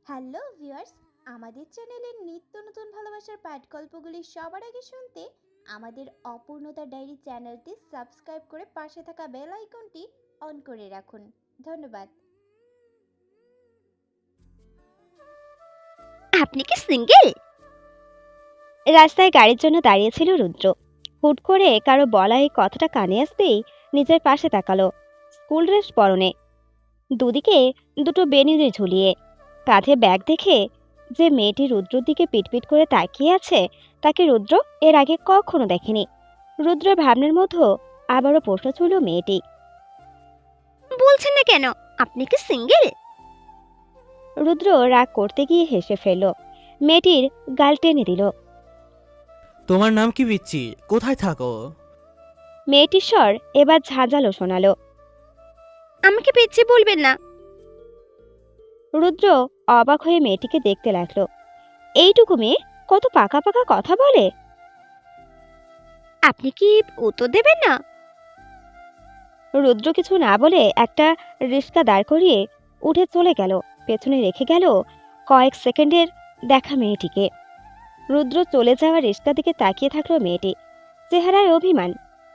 Hello viewers, আমাদের চ্যানেলের নিত্য নতুন ভালোবাসার পাঠ গল্পগুলি সবার আগে শুনতে আমাদের অপূর্ণতা ডায়েরি চ্যানেলটি সাবস্ক্রাইব করে পাশে থাকা বেল আইকনটি অন করে রাখুন। ধন্যবাদ। আপনি কি সিঙ্গেল? রাস্তায় গাড়ির জন্য দাঁড়িয়েছিল রুদ্র। হুট করে কারো বলা এই কথাটা কানে আসতেই নিজের পাশে তাকালো। স্কুল ড্রেস পরনে, দুদিকে দুটো বেনুনি ঝুলিয়ে, কাঁধে ব্যাগ দেখে যে মেয়েটি রুদ্রর দিকে পিটপিট করে তাকিয়ে আছে তাকে রুদ্র এর আগে কখনো দেখেনি। রুদ্রের ভাবনার মধ্যে আবারও প্রশ্ন ছুড়ল মেয়েটি। বলছেন না কেন? আপনি কি সিঙ্গেল? রুদ্র রাগ করতে গিয়ে হেসে ফেলল। মেয়েটির গাল টেনে দিল। তোমার নাম কি বিচ্ছি? কোথায় থাকো? মেয়েটির স্বর এবার ঝাঁঝালো শোনালো। আমাকে পিচ্ছি বলবেন না। রুদ্র অবাক হয়ে মেয়েটিকে দেখতে লাগলো। এইটুকু মেয়ে কত পাকা পাকা কথা বলে। আপনি কি উত্তর দেবেন না? রুদ্র কিছু না বলে একটা রিক্সা দাঁড় করিয়ে উঠে চলে গেল। পেছনে রেখে গেল কয়েক সেকেন্ডের দেখা মেয়েটিকে। রুদ্র চলে যাওয়া রিক্সার দিকে তাকিয়ে থাকলো মেয়েটি। চেহারায় অভিমান।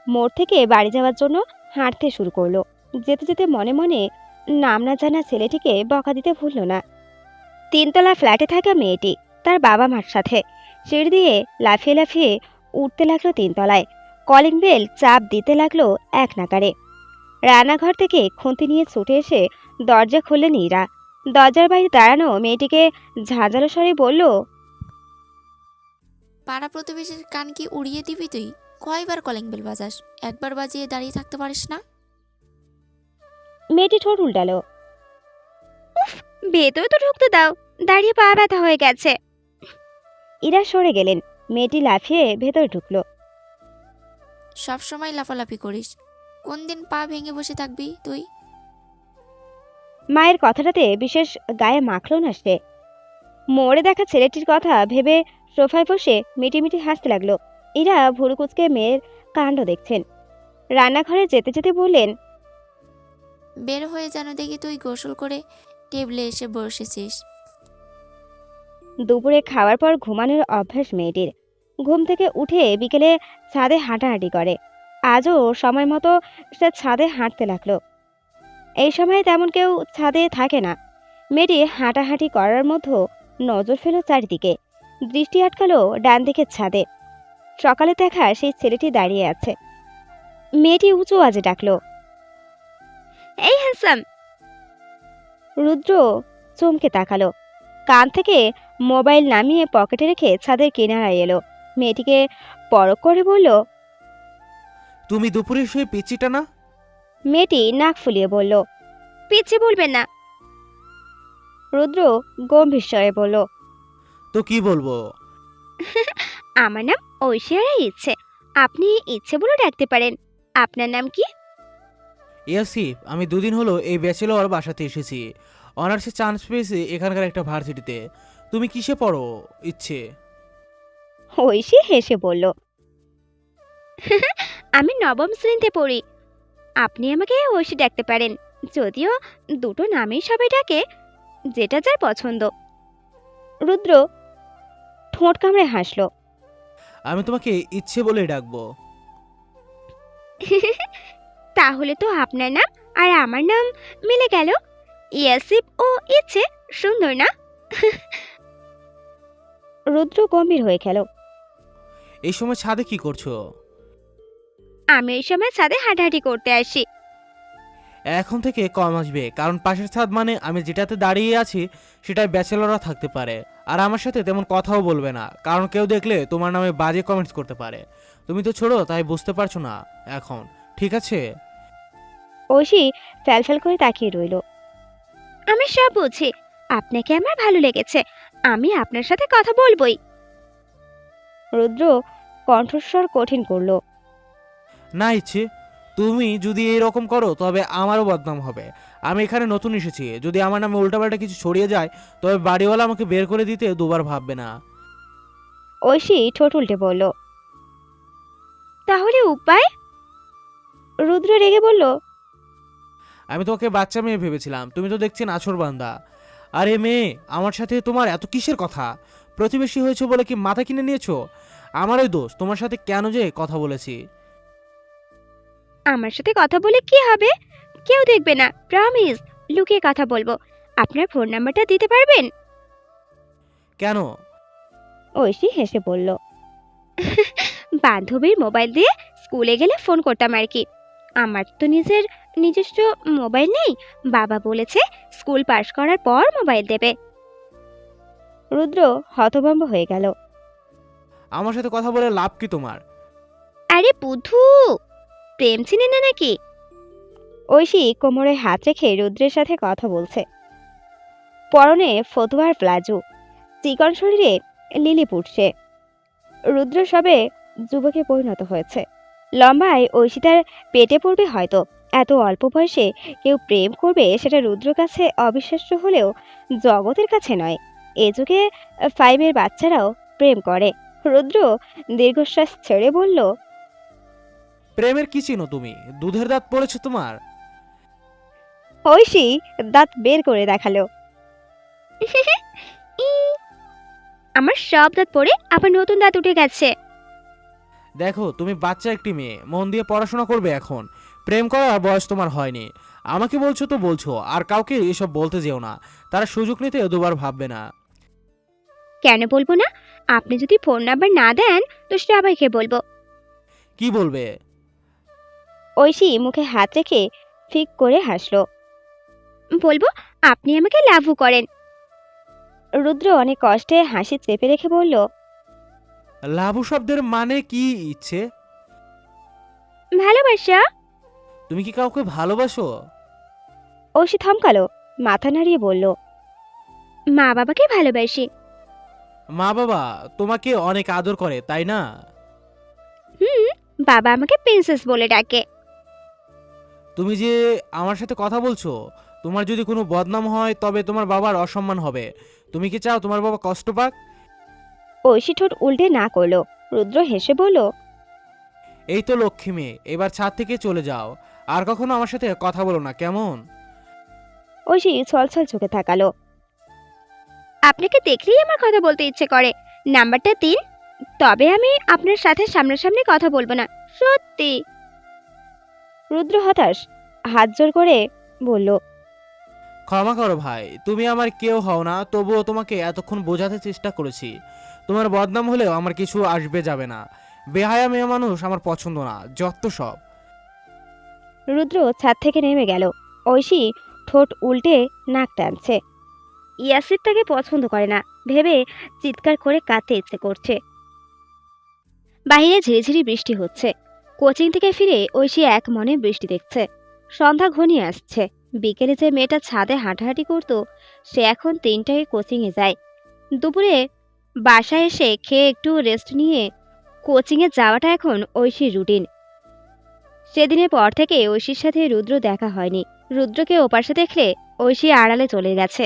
মোড় থেকে বাড়ি যাওয়ার জন্য হাঁটতে শুরু করলো। যেতে যেতে মনে মনে নাম না জানা ছেলেটিকে বকা দিতে ভুলল না। তিনতলা ফ্ল্যাটে থাকা মেয়েটি তার বাবা মার সাথে সিঁড়ি দিয়ে লাফিয়ে লাফিয়ে উঠতে লাগলো তিনতলায়। কলিং বেল চাপ দিতে লাগলো এক নাগাড়ে। রান্নাঘর থেকে খুন্তি নিয়ে ছুটে এসে দরজা খুললেন ইরা। দরজার বাইরে দাঁড়ানো মেয়েটিকে ঝাঁঝালো স্বরে বলল, পাড়া প্রতিবেশীর কান কি উড়িয়ে দিবি তুই? কয়বার কলিং বেল বাজাস? একবার বাজিয়ে দাঁড়িয়ে থাকতে পারিস না? মেয়েটি ঠোঁট উল্টালো। ভেতরে তো ঢুকতে দাও, দাঁড়িয়ে পা ব্যথা হয়ে গেছে। ইরা সরে গেলেন। মেয়েটি লাফিয়ে ভেতরে ঢুকলো। সব সময় লাফালাফি করিস, কোন দিন পা ভেঙে বসে থাকবি তুই? মায়ের কথাটাতে বিশেষ গায়ে মাখল না সে। মোড়ে দেখা ছেলেটির কথা ভেবে সোফায় বসে মিটিমিটি হাসতে লাগলো। ইরা ভুরু কুচকে মেয়ের কাণ্ড দেখছেন। রান্নাঘরে যেতে যেতে বললেন, বের হয়ে যেন দেখি তুই গোসল করে টেবিলে এসে বসেছিস। দুপুরে খাওয়ার পর ঘুমানোর অভ্যাস মেয়েটির। ঘুম থেকে উঠে বিকেলে ছাদে হাঁটাহাঁটি করে। আজও সময় মতো সে ছাদে হাঁটতে লাগলো। এই সময় তেমন কেউ ছাদে থাকে না। মেয়েটি হাঁটাহাঁটি করার মধ্যে নজর ফেল চারিদিকে। দৃষ্টি আটকালো ডান দিকের ছাদে। সকালে দেখা সেই ছেলেটি দাঁড়িয়ে আছে। মেয়েটি উঁচু আওয়াজে ডাকলো, এই হ্যান্ডসাম। রুদ্র চমকে তাকালো। কান থেকে মোবাইল নামিয়ে পকেটে রেখে ছাদের কিনারায় এলো। মেয়েটিকে পরখ করে বলল, তুমি দুপুরে শুয়ে পিচ্ছিটা না? মেয়েটি নাক ফুলিয়ে বলল, পিছিয়ে বলবেন না। রুদ্র গম্ভীর স্বরে বলল, তো কি বলবো? আমার নাম ঐশ্বরিয়া ইচ্ছে। আপনি ইচ্ছে বলে ডাকতে পারেন। আপনার নাম কি? ইয়াসিফ। আমি দুদিন হলো এই ব্যাচেলর বাসাতে এসেছি। অনার্সে চান্স পেয়েছি এখানকার একটা ভার্সিটিতে। তুমি কিসে পড়ো? ইচ্ছে। ঐশী হেসে বলল, আমি নবম শ্রেণীতে পড়ি। আপনি আমাকে ঐশী ডাকতে পারেন, যদিও দুটো নামেই সবাই ডাকে, যেটা যার পছন্দ। রুদ্র ঠোঁট কামড়ে হাসলো। আমি তোমাকে ইচ্ছে বলেই ডাকবো। তাহলে তো আপনার নাম আর আমার নাম মিলে গেল। ইয়াসিফ ও ইচ্ছে, সুন্দর না? রুদ্র গম্ভীর হয়ে গেল। এই সময় ছাদে কি করছো? আমি এই সময় ছাদে হাঁটাহাঁটি করতে আসি। এখন থেকে কম আসবে, কারণ পাশের ছাদ মানে আমি যেটাতে দাঁড়িয়ে আছি সেটাই ব্যাচেলররা থাকতে পারে। আর আমার সাথে তেমন কথাও বলবে না, কারণ কেউ দেখলে তোমার নামে বাজে কমেন্টস করতে পারে। তুমি তো ছোট, তাই বুঝতে পারছো না এখন, ঠিক আছে? ঐশী ফ্যালফ্যাল করে তাকিয়ে রইল। আমি সব বুঝি। আপনাকে আমার ভালো লেগেছে, আমি আপনার সাথে কথা বলবোই। রুদ্র কণ্ঠস্বর কঠিন করলো। না ইচ্ছে, তুমি যদি এইরকম করো তবে আমারও বদনাম হবে। আমি এখানে নতুন এসেছি, যদি আমার নামে উল্টাপাল্টা কিছু ছড়িয়ে যায় তবে বাড়িওয়ালা আমাকে বের করে দিতে দুবার ভাববে না। ঐশী ঠোঁট উল্টে বলল, তাহলে উপায়? রুদ্র রেগে বলল, আমি তোমাকে বাচ্চা মেয়ে ভেবেছিলাম, তুমি তো দেখছি নাছোড়বান্দা। আরে মেয়ে, আমার সাথে তোমার এত কিসের কথা? প্রতিবেশী হয়েছে বলে কি মাথা কিনে নিয়েছো? আমারই দোষ তোমার সাথে কেন যে কথা বলেছি। আমার সাথে কথা বলে কি হবে? কেউ দেখবে না, প্রমিস। লুকিয়ে কথা বলবো। আপনার ফোন নাম্বারটা দিতে পারবেন? কেন? ঐশী হেসে বলল, বান্ধবীর মোবাইল দিয়ে স্কুলে গেলে ফোন করতাম আর কি। আমার তো নিজস্ব মোবাইল নেই। বাবা বলেছে স্কুল পাশ করার পর মোবাইল দেবে। রুদ্র হতভম্ব হয়ে গেল। আমার সাথে কথা বলে লাভ কি তোমার? আরে বুধু, প্রেম চিনি না নাকি? ঐশী কোমরে হাত রেখে রুদ্রের সাথে কথা বলছে। পরনে ফতুয়ার প্লাজো, চিকন শরীরে লিলি ফুটছে। রুদ্র সবে যুবকে পরিণত হয়েছে। লম্বায় ঐশী তার পেটে পড়বে হয়তো। এত অল্প বয়সে কেউ প্রেম করবে সেটা রুদ্র কাছে অবিশ্বাস্য হলেও জগতের কাছে নয়। এ যুগে 5 বাচ্চারাও প্রেম করে। রুদ্র দীর্ঘশ্বাস ছেড়ে বলল, প্রেমের কি চিনো তুমি? দুধের দাঁত পড়েছে তোমার? ঐশী দাঁত বের করে দেখালো। আমার সব দাঁত পড়ে আবার নতুন দাঁত উঠে গেছে। দেখো, তুমি বাচ্চা একটি মেয়ে, মন দিয়ে পড়াশোনা করবে এখন। প্রেম করার বয়স তোমার হয়নি। আমাকে বলছো তো বলছো, আর কাউকে এসব বলতে যেও না। তারা সুযোগ নিতে দুবার ভাববে না। কেন বলবো না? আপনি যদি ফোন নাম্বার না দেন তো সবাইকে বলবো। কি বলবে? ঐশী মুখে হাত রেখে ফিক করে হাসলো। বলবো আপনি আমাকে লাভও করেন। রুদ্র অনেক কষ্টে হাসি চেপে রেখে বলল, লাভু শব্দের মানে কি ইচ্ছে? ভালোবাসা। তুমি কি কাউকে ভালোবাসো? ঐশী থমকালো, মাথা নাড়িয়ে বলল, মা বাবাকে ভালোবাসি। মা বাবা তোমাকে অনেক আদর করে, তাই না? হুম, বাবা আমাকে প্রিন্সেস বলে ডাকে। তুমি যে আমার সাথে কথা বলছো, তোমার যদি কোনো বদনাম হয় তবে তোমার বাবার অসম্মান হবে। তুমি কি চাও তোমার বাবা কষ্ট পাক? ঐশী ঠোঁট উল্টে না করলো। রুদ্র হেসে বলল, এই তো লক্ষ্মী মেয়ে, এবার ছাদ থেকে চলে যাও। আর কখনো আমার সাথে কথা বলো না, কেমন? ঐশী ছলছল চোখে তাকালো। আপনাকে দেখলেই আমার কথা বলতে ইচ্ছে করে। নাম্বারটা দিন, তবে আমি আপনার সাথে সামনাসামনি কথা বলবো না, সত্যি। রুদ্র হতাশ, হাত জোর করে বলল, ক্ষমা করো ভাই, তুমি আমার কেউ হও না, তবুও তোমাকে এতক্ষণ বোঝাতে চেষ্টা করেছি। তোমার বদনাম হলেও আমার কিছু আসবে যাবে না। বেহায়া মেয়ে মানুষ আমার পছন্দ না, যত সব। রুদ্র ছাদ থেকে নেমে গেল। ঐশী ঠোঁট উল্টে নাক টানছে। ইয়াসির তাকে পছন্দ করে না ভেবে চিৎকার করে কাঁদতে ইচ্ছে করছে। বাইরে ঝিরিঝিরি বৃষ্টি হচ্ছে। কোচিং থেকে ফিরে ঐশী এক মনে বৃষ্টি দেখছে। সন্ধ্যা ঘনিয়ে আসছে। বিকেলে যে মেয়েটা ছাদে হাঁটাহাঁটি করত, সে এখন 3টায় কোচিংয়ে যায়। দুপুরে বাসায় এসে খেয়ে একটু রেস্ট নিয়ে কোচিংয়ে যাওয়াটা এখন ঐশীর রুটিন। সেদিনের পর থেকে ঐশীর সাথে রুদ্র দেখা হয়নি। রুদ্রকে ওপাশে দেখলে ঐশী আড়ালে চলে গেছে।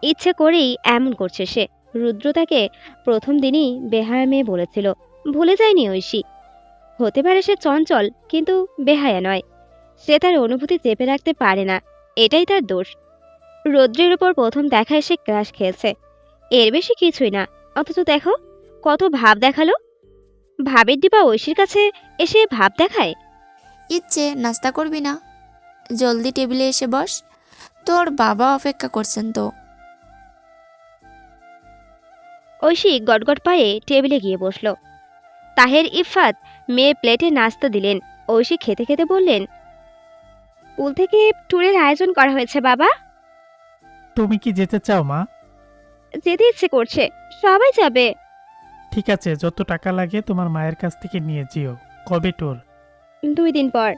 ইচ্ছে করেই এমন করছে সে। রুদ্র তাকে প্রথম দিনই বেহায়া মেয়ে বলেছিল। ভুলে যায়নি ঐশী। হতে পারে সে চঞ্চল, কিন্তু বেহায়া নয়। সে তার অনুভূতি চেপে রাখতে পারে না, এটাই তার দোষ। রুদ্রের উপর প্রথম দেখায় সে ক্রাশ খেয়েছে, এর বেশি কিছুই না। অথচ দেখো কত ভাব দেখালো। ভাবের ডিবা ঐশীর কাছে এসে ভাব দেখায়। ইচ্ছে নাস্তা করবি না? জলদি টেবিলে এসে বস, তোর বাবা অপেক্ষা করছেন তো। ঐশী গটগট পায়ে টেবিলে গিয়ে বসল। তাহের ইফাত মেয়ে প্লেটে নাস্তা দিলেন। ঐশী খেতে খেতে বললেন, স্কুল থেকে ট্যুরের আয়োজন করা হয়েছে বাবা। তুমি কি যেতে চাও মা? যেতে ইচ্ছে করছে, সবাই যাবে। ঠিক আছে, যত টাকা লাগে তোমার মায়ের কাছ থেকে নিয়ে যেও। কবে ট্যুর? 2 দিন পর।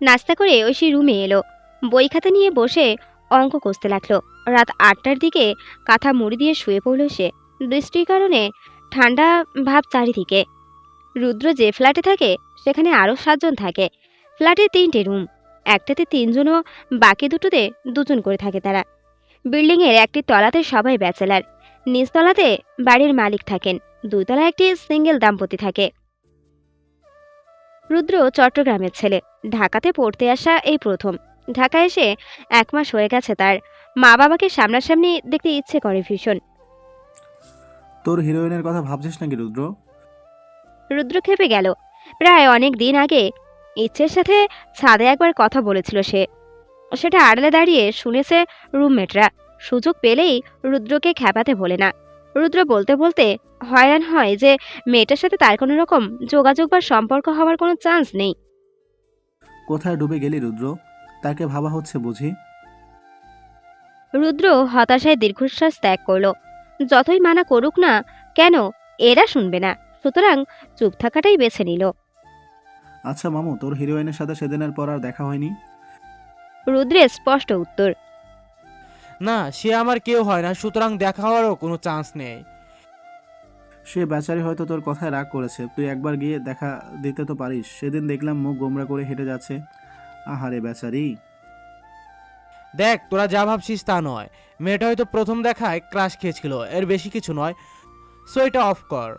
নাস্তা করে ঐশী রুমে এলো। বই খাতা নিয়ে বসে অঙ্ক কষতে লাগলো। রাত 8টার দিকে কাঁথা মুড়ি দিয়ে শুয়ে পড়ল সে। বৃষ্টির কারণে ঠান্ডা ভাব চারিদিকে। রুদ্র যে ফ্ল্যাটে থাকে সেখানে আরও 7 জন থাকে। ফ্ল্যাটে 3টে রুম, একটাতে 3 জন ও বাকি দুটোতে 2 জন করে থাকে তারা। বিল্ডিংয়ের একটি তলাতে সবাই ব্যাচেলার, নিচতলাতে বাড়ির মালিক থাকেন, 2 তলায় একটি সিঙ্গেল দাম্পতি থাকে। রুদ্র চট্টগ্রামের ছেলে, ঢাকাতে পড়তে আসা এই প্রথম। ঢাকায় এসে 1 মাস হয়ে গেছে তার। মা বাবাকে সামনাসামনি দেখতে ইচ্ছে করে ভীষণ। তোর হিরোইনের কথা ভাবছিস নাকি রুদ্র? রুদ্র খেপে গেল। প্রায় অনেক দিন আগে ইচ্ছের সাথে ছাদে একবার কথা বলেছিল সে। সেটা আড়ালে দাঁড়িয়ে শুনেছে রুমমেটরা। সুযোগ পেলেই রুদ্রকে খেপাতে ভোলে না। রুদ্র বলতে বলতে হয়রান হয় যে মেয়েটার সাথে তার কোনো রকম যোগাযোগ বা সম্পর্ক হওয়ার কোনো চান্স নেই। কোথায় ডুবে গেলি রুদ্র? তাকে ভাবা হচ্ছে বুঝি? রুদ্র হতাশায় দীর্ঘশ্বাস ত্যাগ করলো। যতই মানা করুক না কেন, এরা শুনবে না, সুতরাং চুপ থাকাটাই বেছে নিল। আচ্ছা মামু, তোর হিরোইনের সাথে সেদিনের পর আর দেখা হয়নি? রুদ্রের স্পষ্ট উত্তর। না, সে আমার কেউ হয় না, সুতরাং দেখা হওয়ারও কোনো চান্স নেই। সে বেচারি হয়তো তোর কথায় রাগ করেছে, তুই একবার গিয়ে দেখা দিতে তো পারিস। সেদিন দেখলাম মুখ গোমরা করে হেঁটে যাচ্ছে। আহারে বেচারি। দেখ, তোরা যা ভাবছিস তা নয়। মেয়েটা হয়তো প্রথম দেখায় ক্রাশ খেয়েছিল, এর বেশি কিছু নয়। সো এটা অফ কর।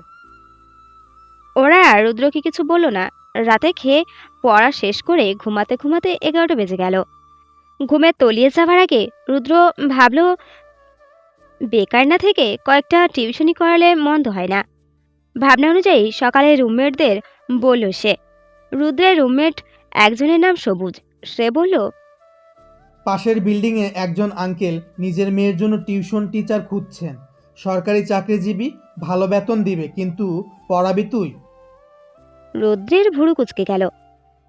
ওরা রুদ্রকে কিছু বলল না। রাতে খেয়ে পড়া শেষ করে ঘুমাতে ঘুমাতে 11টা বেজে গেল। ঘুমে তলিয়ে যাওয়ার আগে রুদ্র ভাবল বেকার না থেকে কয়েকটা টিউশনি করালে মন্দ হয় না। ভাবনা অনুযায়ী সকালে রুমমেটদের বলল সে। রুদ্রের রুমমেট একজনের নাম সবুজ। সে বলল, পাশের বিল্ডিংয়ে একজন আঙ্কেল নিজের মেয়ের জন্য টিউশন টিচার খুঁজছেন। সরকারি চাকরিজীবী, ভালো বেতন দিবে, কিন্তু পড়াবি তুই। রুদ্রের ভুরু কুচকে গেল।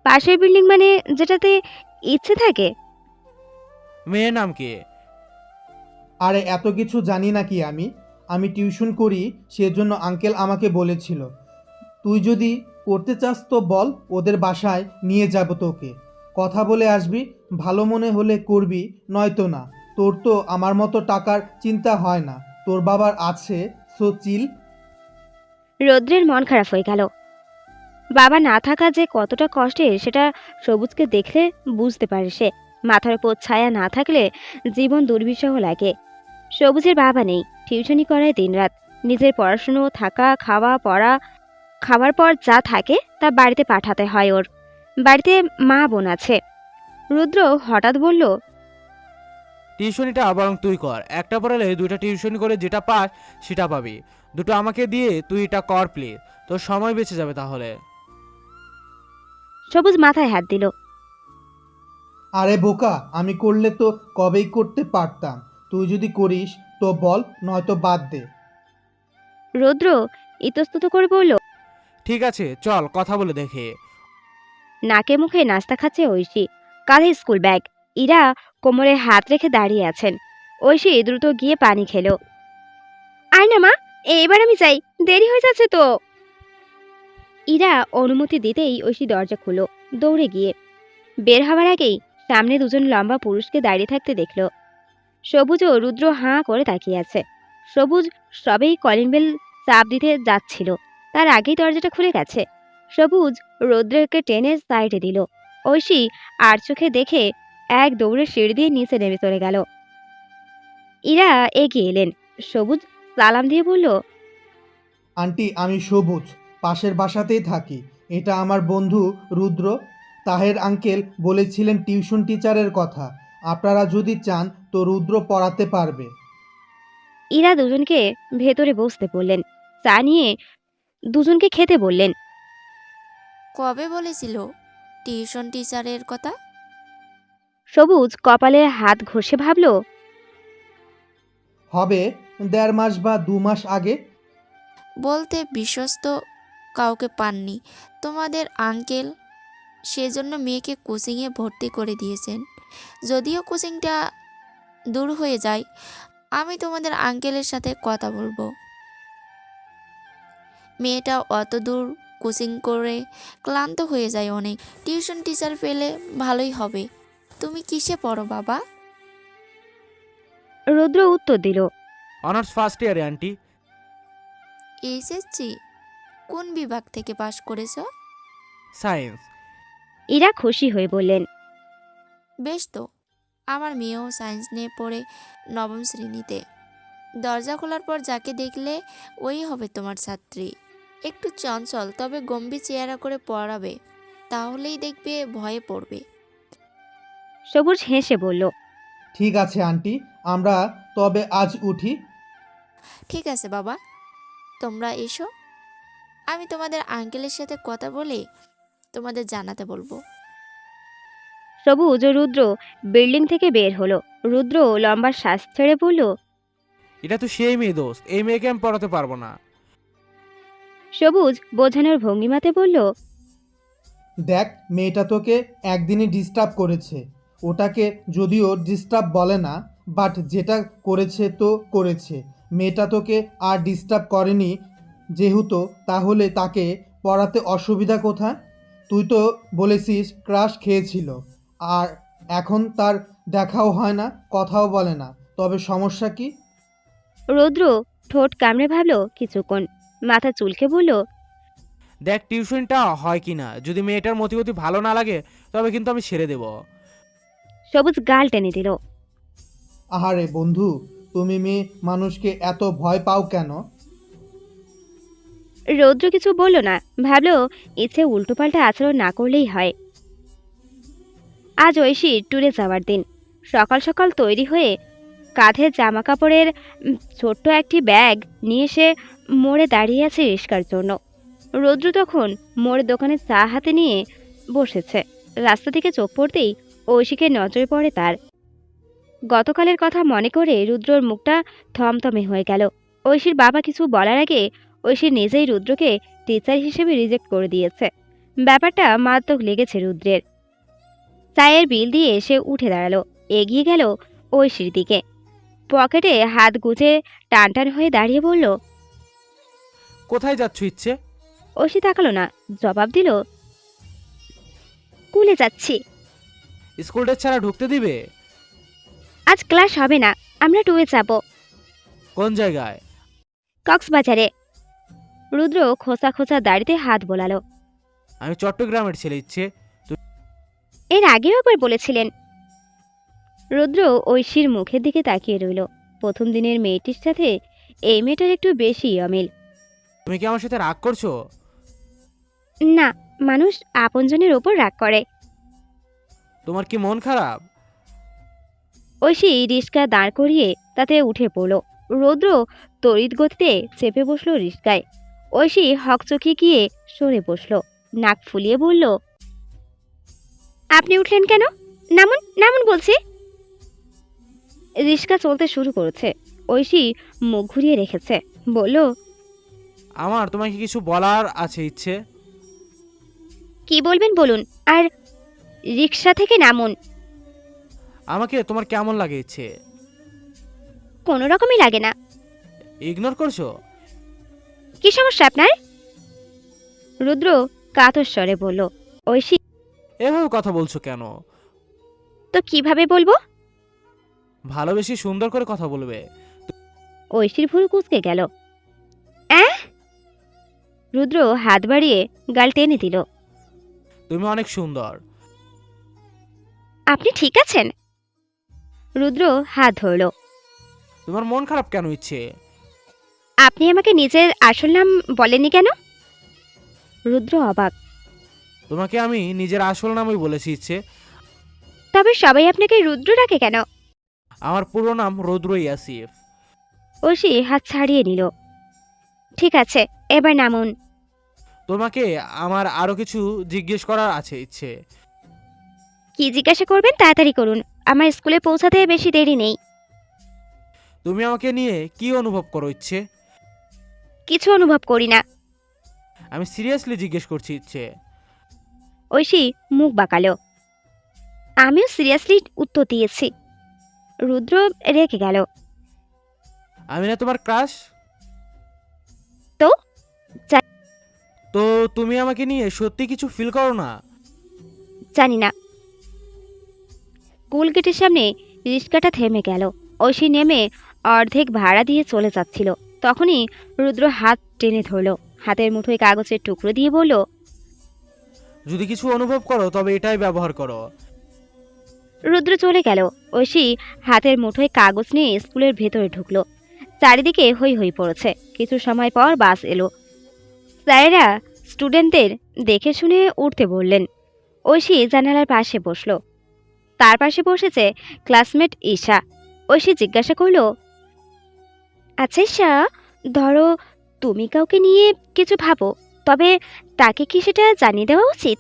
পাশের বিল্ডিং মানে যেটাতে ইচ্ছে থাকে? মেয়ের নাম কি? আরে এত কিছু জানি না কি আমি? আমি টিউশন করি, সেজন্য আঙ্কেল আমাকে বলেছিল। তুই যদি করতে চাস তো বল, ওদের বাসায় নিয়ে যাব তোকে। কথা বলে আসবি, ভালো মনে হলে করবি, নয়তো না। তোর তো আমার মতো টাকার চিন্তা হয় না, তোর বাবার আছে, সো চিল। রুদ্রের মন খারাপ হয়ে গেল। বাবা না থাকা যে কতটা কষ্টের সেটা সবুজকে দেখলে বুঝতে পারে সে। মাথার উপর ছায়া না থাকলে জীবন দুর্বিষহ লাগে। সবুজের বাবা নেই, টিউশনি করায় দিনরাত। নিজের পড়াশুনো, থাকা, খাওয়া, পড়া, খাওয়ার পর যা থাকে তা বাড়িতে পাঠাতে হয় ওর। বাড়িতে মা বোন আছে। রুদ্র হঠাৎ বলল, টিউশনিটা বরং তুই কর। একটা পড়ালে দুইটা টিউশনি করে যেটা পাস সেটা পাবি। দুটো আমাকে দিয়ে তুই এটা কর প্লিজ, তোর সময় বেঁচে যাবে তাহলে। সবুজ মাথায় হাত দিল। আরে বোকা, আমি করলে তো কবেই করতে পারতাম। তুই যদি করিস তো বল, নয়তো বাদ দে। রুদ্র ইতস্তত করে বলল, ঠিক আছে, চল কথা বলে দেখে। নাকে মুখে নাস্তা খাচ্ছে ঐশী। কাঁধে স্কুল ব্যাগ। ইরা কোমরে হাত রেখে দাঁড়িয়ে আছেন। ঐশী দ্রুত গিয়ে পানি খেলো। আয় না মা, এবার আমি যাই, দেরি হয়ে যাচ্ছে তো। ইরা অনুমতি দিতেই ঐশী দরজা খুলো। দৌড়ে গিয়ে বের হওয়ার আগেই সামনে দুজন লম্বা পুরুষকে দাঁড়িয়ে থাকতে দেখল। সবুজ ও রুদ্র হাঁ করে তাকিয়ে আছে। সবুজ সবেই কলিং বেল চাপ দিতে যাচ্ছিল, তার আগেই দরজাটা খুলে গেছে। সবুজ রুদ্রকে টেনে সাইডে দিল। ঐশী আর চোখে দেখে এক দৌড়ে সিঁড়ি দিয়ে নিচে নেমে চলে গেল। ইরা এগিয়ে এলেন। সবুজ সালাম দিয়ে বলল, আন্টি, আমি সবুজ, পাশের বাসাতেই থাকি। এটা আমার বন্ধু রুদ্র। তাহের আঙ্কেল বলেছিলেন টিউশন টিচারের কথা। আপনারা যদি চান তো রুদ্র পড়াতে পারবে। ইরা দুজনকে ভেতরে বসতে বললেন। চা নিয়ে দুজনকে খেতে বললেন। কবে বলেছিল টিউশন টিচারের কথা? সবুজ কপালে হাত ঘষে ভাবল, হবে 1.5 মাস বা 2 মাস আগে। বলতে বিশ্বস্ত কাউকে পাননি তোমাদের আঙ্কেল, সেজন্য মেয়েকে কোচিংয়ে ভর্তি করে দিয়েছেন। যদিও কোচিংটা দূর হয়ে যায়, আমি তোমাদের আঙ্কেলের সাথে কথা বলবো। মেয়েটা অত দূর কোচিং করে ক্লান্ত হয়ে যায় অনেক। টিউশন টিচার পেলে ভালোই হবে। তুমি কিসে পড়ো বাবা? রুদ্র উত্তর দিল, অনার্স ফার্স্ট ইয়ারে আন্টি। এসএসসি কোন বিভাগ থেকে পাশ করেছো? সায়েন্স। ইরা খুশি হয়ে বললেন, বেশ তো, আমার মেয়েও সায়েন্স নিয়ে পড়ে 9ম শ্রেণীতে। দরজা খোলার পর যাকে দেখলে ওই হবে তোমার ছাত্রী। একটু চঞ্চল, তবে গম্ভীর চেহারা করে পড়াবে, তাহলেই দেখবে ভয়ে পড়বে। সবুজ হেসে বলল, ঠিক আছে আন্টি, আমরা তবে আজ উঠি। ঠিক আছে বাবা, তোমরা এসো। আমি তোমাদের আঙ্কেলের সাথে কথা বলে তোমাদের জানাতে বলবো। সবুজ ও রুদ্র বিল্ডিং থেকে বের হলো। রুদ্র লম্বা শ্বাস ছেড়ে বলল, এটা তো সেই মেয়ে দোস্ত, এই মেয়েকে আমি পড়াতে পারবো না। সবুজ বোঝানোর ভঙ্গিমাতে বলল, দেখ, মেয়েটা তোকে একদিনই ডিস্টার্ব করেছে। ওটাকে যদিও ডিস্টার্ব বলে না, বাট যেটা করেছে তো করেছে। মেয়েটা তোকে আর ডিস্টার্ব করেনি যেহেতু, তাহলে তাকে পড়াতে অসুবিধা কোথায়? তুই তো বলেছিস ক্রাশ খেয়েছিল, আর এখন তার দেখাও হয় না, কথাও বলে না, তবে সমস্যা কি? রুদ্র ঠোঁট কামড়ে ভাবল কিছুক্ষণ, মাথা চুলকে বলল, দেখ টিউশনটা হয় কি না, যদি মেয়েটার মতিগতি ভালো না লাগে তবে কিন্তু আমি ছেড়ে দেব। সবুজ গাল টেনে দিল। আহারে বন্ধু, তুমি মেয়ে মানুষকে এত ভয় পাও কেন? রৌদ্র কিছু বলল না, ভাবল ইচ্ছে উল্টোপাল্টা আচরণ না করলেই হয়। আজ ঐশীর ট্যুরে যাওয়ার দিন। সকাল সকাল তৈরি হয়ে কাঁধে জামা কাপড়ের ছোট্ট একটি ব্যাগ নিয়ে সে মোড়ে দাঁড়িয়ে আছে রিস্কার জন্য। রৌদ্র তখন মোড়ের দোকানে চা হাতে নিয়ে বসেছে। রাস্তা থেকে চোখ পড়তেই ঐশীকে নজরে পড়ে তার। গতকালের কথা মনে করে রুদ্রর মুখটা থমথমে হয়ে গেল। ঐশীর বাবা কিছু বলার আগে ঐশী নিজেই রুদ্রকে টিচার হিসেবে রিজেক্ট করে দিয়েছে। ব্যাপারটা মারাত্মক লেগেছে রুদ্রের। চায়ের বিল দিয়ে সে উঠে দাঁড়ালো, এগিয়ে গেল ঐশীর দিকে। পকেটে হাত গুজে টানটান হয়ে দাঁড়িয়ে বলল, কোথায় যাচ্ছ ইচ্ছে? ঐশী তাকালো না, জবাব দিল, স্কুলে যাচ্ছি। স্কুল ড্রেস ছাড়া ঢুকতে দিবে? আজ ক্লাস হবে না, আমরা টুয়ে যাব। কোন জায়গায়? কক্সবাজারে। রুদ্র খোঁচা খোঁচা দাড়িতে হাত বোলালো। আমি চট্টগ্রামের ছেলে ইচ্ছে। এর আগেও একবার বলেছিলেন। রুদ্র ঐশীর মুখের দিকে তাকিয়ে রইল। প্রথম দিনের মেয়েটির সাথে এই মেয়েটার একটু বেশি অমিল। তুমি কি আমার সাথে রাগ করছো? না, মানুষ আপনজনের ওপর রাগ করে। তোমার কি মন খারাপ? ঐশী রিস্কা দাঁড় করিয়ে তাতে উঠে পড়ল। রৌদ্র তড়িৎ গতিতে চেপে বসলো রিস্কায়। ঐশী হকচকি গিয়ে সরে বসল, নাক ফুলিয়ে বলল, আপনি উঠলেন কেন? নামুন নামুন বলছি। রিস্কা চলতে শুরু করেছে। ঐশী মুখ ঘুরিয়ে রেখেছে, বলল, আমার তোমাকে কিছু বলার আছে ইচ্ছে। কি বলবেন বলুন, আর রিক্সা থেকে নামুন। আমাকে তোমার কেমন লাগে ইচ্ছে? কোনো রকমই লাগে না। ইগনোর করছো? কি সমস্যা আপনার? রুদ্র কাতর স্বরে বলল। ঐশী, এভাবে কথা বলছো কেন? তো কিভাবে বলবো? ভালোবেসে সুন্দর করে কথা বলবে। ঐশীর ভুরু কুঁচকে গেল। রুদ্র হাত বাড়িয়ে গাল টেনে দিল। তুমি অনেক সুন্দর। আপনি ঠিক আছেন? রুদ্র হাত ধরল। তোমার মন খারাপ কেন ইচ্ছে? আপনি আমাকে নিজের আসল নাম বলেননি কেন? রুদ্র অবাক। তোমাকে আমি নিজের আসল নামই বলেছি ইচ্ছে। তবে সবাই আপনাকে রুদ্র ডাকে কেন? আমার পুরো নাম রৌদ্র ইয়াসিফ। ঐশী হাত ছাড়িয়ে নিল। ঠিক আছে, এবার নামুন। তোমাকে আমার আরো কিছু জিজ্ঞেস করার আছে ইচ্ছে। কি জিজ্ঞাসা করবেন তাড়াতাড়ি করুন, আমার স্কুলে পৌঁছাতে বেশি দেরি নেই। তুমি আমাকে নিয়ে কি অনুভব করো ইচ্ছে? কিছু অনুভব করি না। আমি সিরিয়াসলি জিজ্ঞেস করছি ইচ্ছে। ঐশী মুখ বাঁকালো। আমিও সিরিয়াসলি উত্তর দিয়েছি। রুদ্র রেখে গেল। আমি না তোমার ক্রাশ? তো? তো তুমি আমাকে নিয়ে সত্যি কিছু ফিল করো না? জানি না। স্কুল গেটের সামনে রিক্সাটা থেমে গেল। ঐশী নেমে অর্ধেক ভাড়া দিয়ে চলে যাচ্ছিল। তখনই রুদ্র হাত টেনে ধরল, হাতের মুঠোয় কাগজের টুকরো দিয়ে বলল, যদি কিছু অনুভব করো তবে এটাই ব্যবহার করো। রুদ্র চলে গেল। ঐশী হাতের মুঠোয় কাগজ নিয়ে স্কুলের ভেতরে ঢুকলো। চারিদিকে হই হই পড়েছে। কিছু সময় পর বাস এলো। স্যারেরা স্টুডেন্টদের দেখে শুনে উঠতে বললেন। ঐশী জানালার পাশে বসলো। তার পাশে বসেছে ক্লাসমেট ঈশা। ঐশী জিজ্ঞাসা করলো, আচ্ছা ঈশা, ধরো তুমি কাউকে নিয়ে কিছু ভাবো, তবে তাকে কি সেটা জানিয়ে দেওয়া উচিত?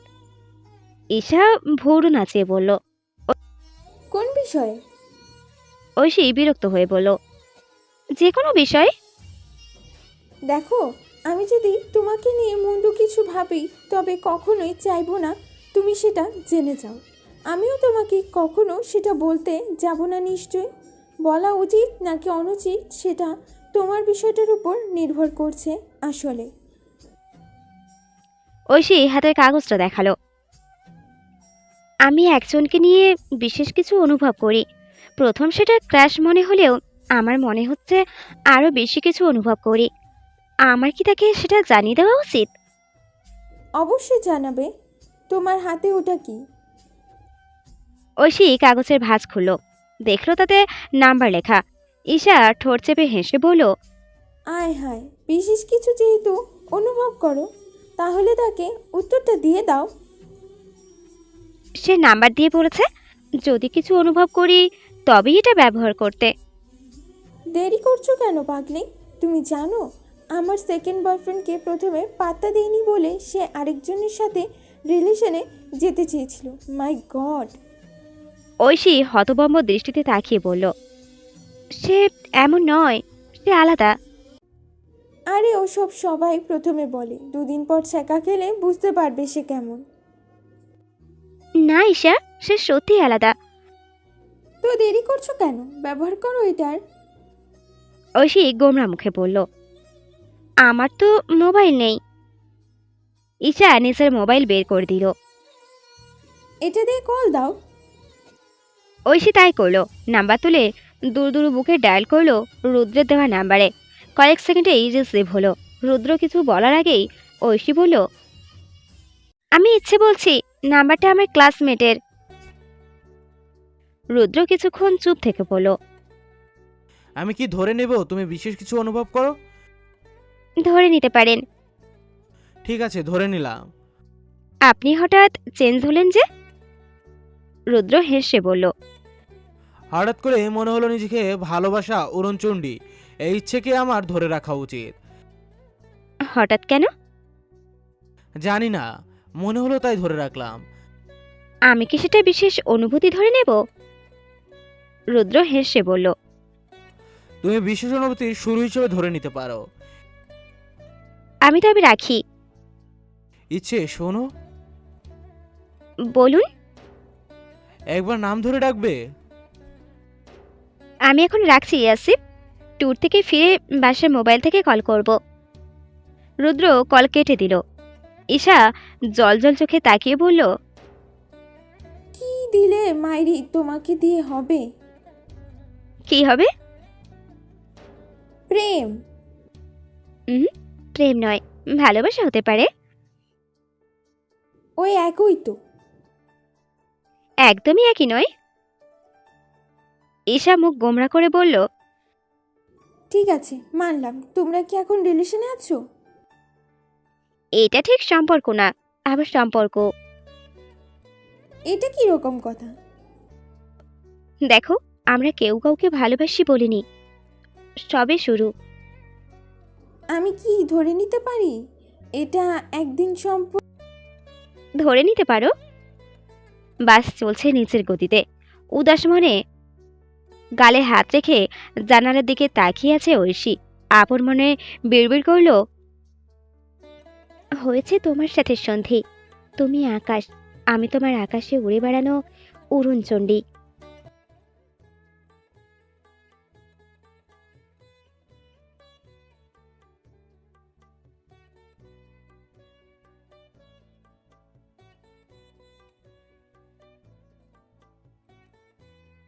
ঈশা ভৌরু নাচিয়ে বলল। কোন বিষয়ে? ঐশী বিরক্ত হয়ে বলল, যে কোনো বিষয়। দেখো, আমি যদি তোমাকে নিয়ে মন্দ কিছু ভাবি তবে কখনোই চাইবো না তুমি সেটা জেনে যাও। আমিও তোমাকে কখনো সেটা বলতে যাব না। নিশ্চয় বলা উচিত নাকি অনুচিত সেটা তোমার বিষয়টার উপর নির্ভর করছে আসলে। ঐশী হাতের কাগজটা দেখালো। আমি একজনকে নিয়ে বিশেষ কিছু অনুভব করি। প্রথম সেটা ক্র্যাশ মনে হলেও আমার মনে হচ্ছে আরো বেশি কিছু অনুভব করি। আমার কি তাকে সেটা জানিয়ে দেওয়া উচিত? অবশ্যই জানাবে। তোমার হাতে ওটা কি? ঐশী কাগজের ভাঁজ খুলল, দেখলো তাতে নাম্বার লেখা। ঈশা ঠোঁট চেপে হেসে বলল, আয় হায়, বিশেষ কিছু যেহেতু অনুভব করো তাহলে তাকে উত্তরটা দিয়ে দাও। সে নাম্বার দিয়ে বলেছে যদি কিছু অনুভব করি তবেই এটা ব্যবহার করতে। দেরি করছো কেন পাগলি? তুমি জানো আমার সেকেন্ড বয়ফ্রেন্ডকে প্রথমে পাত্তা দেয়নি বলে সে আরেকজনের সাথে রিলেশনে যেতে চেয়েছিল। মাই গড! ঐশী হতভম্ব দৃষ্টিতে তাকিয়ে বলল, সে এমন নয়, সে আলাদা। আরে ওসব সবাই প্রথমে বলে, দুদিন পর ছ্যাঁকা খেলে বুঝতে পারবে সে কেমন। না ঈশা, সে সত্যি আলাদা। তো দেরি করছো কেন? ব্যবহার করো এটার। ঐশী গোমরা মুখে বলল, আমার তো মোবাইল নেই। ঈশা নিজের মোবাইল বের করে দিল। এটা দিয়ে কল দাও। ঐশী তাই করলো। নাম্বার তুলে দূর দূর বুকে ডায়াল করলো রুদ্রের দেওয়া নাম্বারে। কয়েক সেকেন্ডেই রিসিভ হলো। রুদ্র কিছু বলার আগেই ঐশী বলল, আমি ইচ্ছে বলছি, নাম্বারটা আমার ক্লাসমেটের। রুদ্র কিছুক্ষণ চুপ থেকে বলল, আমি কি ধরে নেব তুমি বিশেষ কিছু অনুভব করো? ধরে নিতে পারেন। ঠিক আছে, ধরে নিলাম। আপনি হঠাৎ চেঞ্জ হলেন যে? রুদ্র হেসে বলল, হঠাৎ করে মনে হলো নিজেকে ভালোবাসা অরুণচণ্ডী, এই ইচ্ছেকে আমার ধরে রাখা উচিত। হঠাৎ কেন? জানি না, মনে হলো তাই ধরে রাখলাম। আমি কি সেটা বিশেষ অনুভূতি ধরে নেব? রুদ্র হেসে বলল, তুমি বিশেষ অনুভূতির শুরু হিসেবে ধরে নিতে পারো। আমি তবে রাখি। ইচ্ছে শোনো, বলুন। একবার নাম ধরে ডাকবে? আমি এখন রাখছি আসিফ, ট্যুর থেকে ফিরে বাসার মোবাইল থেকে কল করব। রুদ্র কল কেটে দিল। ঈশা জলজল চোখে তাকিয়ে বলল, কি দিলে মাইরি তোমাকে দিয়ে হবে? কি হবে? প্রেম। প্রেম নয়, ভালোবাসা হতে পারে। ওই একই তো। একদমই একই নয়। ঈশা মুখ গোমরা করে বলল, ঠিক আছে, মানলাম। তোমরা কি এখন রিলেশনে আছো? এটা ঠিক সম্পর্ক না, আবার সম্পর্ক। এটা কি রকম কথা? দেখো, আমরা কেউ কাউকে ভালোবাসি বলিনি, সবে শুরু। আমি কি ধরে নিতে পারি এটা একদিন সম্পর্ক? ধরে নিতে পারো। বাস চলছে নিচের গতিতে। উদাস মনে গালে হাত রেখে জানালার দিকে তাকিয়ে আছে ঐশী। আপন মনে বিড়বিড় করল, হয়েছে তোমার সাথে সন্ধি। তুমি আকাশ, আমি তোমার আকাশে উড়ে বেড়ানো অরুণচণ্ডী।